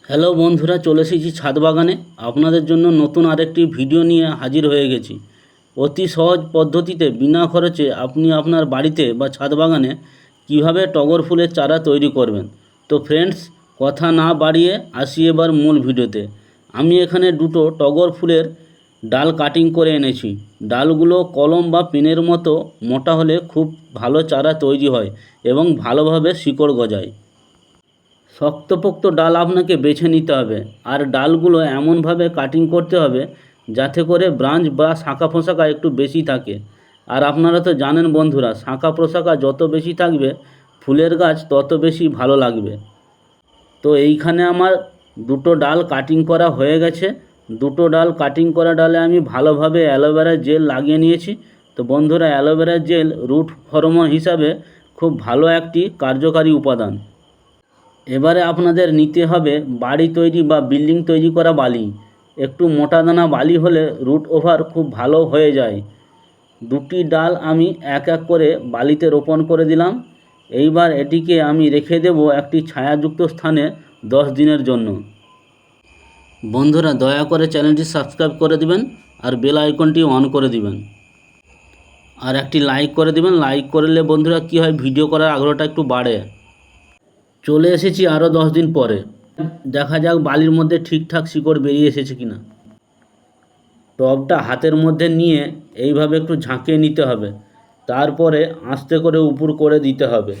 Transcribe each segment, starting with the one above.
Hello বন্ধুরা, চলে এসেছি ছাদ বাগানে। আপনাদের জন্য নতুন আরেকটি ভিডিও নিয়ে হাজির হয়ে গেছি। অতি সহজ পদ্ধতিতে বিনা খরচে আপনি আপনার বাড়িতে বা ছাদ বাগানে কিভাবে টগর ফুলের চারা তৈরি করবেন। তো ফ্রেন্ডস, কথা না বাড়িয়ে আসি এবার মূল ভিডিওতে। আমি এখানে দুটো টগর ফুলের ডাল কাটিং করে এনেছি। ডালগুলো কলম বা পেনের মতো মোটা হলে খুব ভালো চারা তৈরি হয় এবং ভালোভাবে শিকড় গজায়। শক্তপোক্ত ডাল আপনাকে বেছে নিতে হবে, আর ডালগুলো এমনভাবে কাটিং করতে হবে যাতে করে ব্রাঞ্চ বা শাখা প্রশাখা একটু বেশি থাকে। আর আপনারা তো জানেন বন্ধুরা, শাখা প্রশাখা যত বেশি থাকবে ফুলের গাছ তত বেশি ভালো লাগবে। তো এইখানে আমার দুটো ডাল কাটিং করা হয়ে গেছে। দুটো ডাল কাটিং করা ডালে আমি ভালোভাবে অ্যালোভেরা জেল লাগিয়ে নিয়েছি। তো বন্ধুরা, অ্যালোভেরা জেল রুট হরমোন হিসাবে খুব ভালো একটি কার্যকারী উপাদান। এবারে আপনাদের নিতে হবে বাড়ি তৈরি বা বিল্ডিং তৈরি করা বালি। একটু মোটা দানা বালি হলে রুট ওভার খুব ভালো হয়ে যায়। দুটি ডাল আমি এক এক করে বালিতে রোপণ করে দিলাম। এইবার এটিকে আমি রেখে দেব একটি ছায়াযুক্ত স্থানে 10 দিনের জন্য। বন্ধুরা, দয়া করে চ্যানেলটি সাবস্ক্রাইব করে দিবেন আর বেল আইকনটি অন করে দিবেন, আর একটি লাইক করে দিবেন। লাইক করলে বন্ধুরা কী হয়, ভিডিও করার আগ্রহটা একটু বাড়ে। চলে এসেছি আরও 10 দিন পরে। দেখা যাক বালির মধ্যে ঠিকঠাক শিকড় বেরিয়ে এসেছে কিনা। টবটা হাতের মধ্যে নিয়ে এইভাবে একটু ঝাঁকিয়ে নিতে হবে, তারপরে আস্তে করে উপর করে দিতে হবে।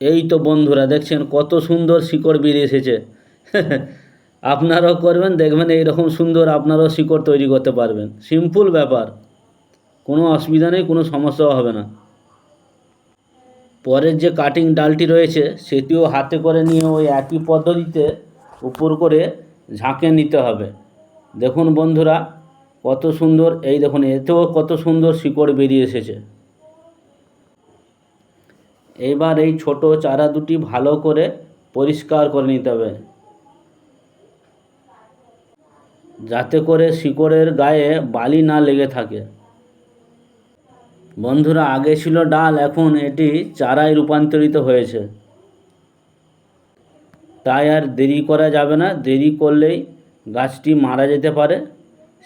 এই তো বন্ধুরা, দেখছেন কত সুন্দর শিকড় বেরিয়ে এসেছে। আপনারাও করবেন, দেখবেন এইরকম সুন্দর আপনারাও শিকড় তৈরি করতে পারবেন। সিম্পল ব্যাপার, কোনো অসুবিধা নেই, কোনো সমস্যাও হবে না। পরের যে কাটিং ডালটি রয়েছে সেটিও হাতে করে নিয়ে ওই একই পদ্ধতিতে উপর করে ঝাঁকে নিতে হবে। দেখুন বন্ধুরা, কত সুন্দর, এই দেখুন এতেও কত সুন্দর শিকড় বেরিয়ে এসেছে। এইবার এই ছোট চারা দুটি ভালো করে পরিষ্কার করে নিতে হবে, যাতে করে শিকড়ের গায়ে বালি না লেগে থাকে। বন্ধুরা, আগে ছিল ডাল, এখন এটি চারায় রূপান্তরিত হয়েছে। তাই আর দেরি করা যাবে না, দেরি করলেই গাছটি মারা যেতে পারে।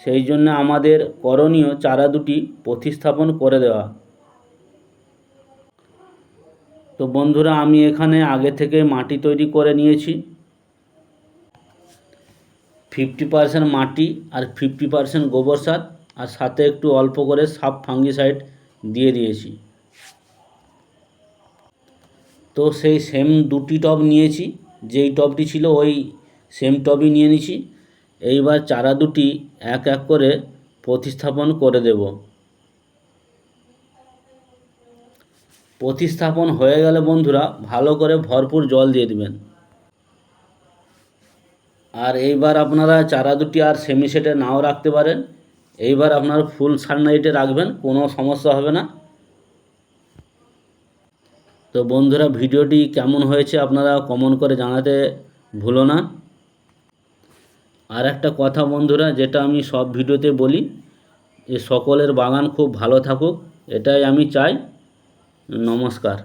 সেই জন্য আমাদের করণীয় চারা দুটি প্রতিস্থাপন করে দেওয়া। তো বন্ধুরা, আমি এখানে আগে থেকে মাটি তৈরি করে নিয়েছি। 50% মাটি আর 50% গোবর সার, আর সাথে একটু অল্প করে সাব ফাঙ্গিসাইড দিয়ে দিয়েছি। তো সেই সেম দুটি টব নিয়েছি, যেই টবটি ছিল ওই সেম টবই নিয়ে নিছি। এইবার চারা দুটি এক এক করে প্রতিস্থাপন করে দেব। প্রতিস্থাপন হয়ে গেলে বন্ধুরা ভালো করে ভরপুর জল দিয়ে দিবেন। আর এইবার আপনারা চারা দুটি আর সেমি সেটে নাও রাখতে পারেন। এইবার আপনারা ফুল সানলাইটে রাখবেন, কোনো সমস্যা হবে না। তো বন্ধুরা, ভিডিওটি কেমন হয়েছে আপনারা কমেন্ট করে জানাতে ভুলো না। আর একটা কথা বন্ধুরা, যেটা আমি সব ভিডিওতে বলি, যে সকলের বাগান খুব ভালো থাকুক, এটাই আমি চাই। নমস্কার।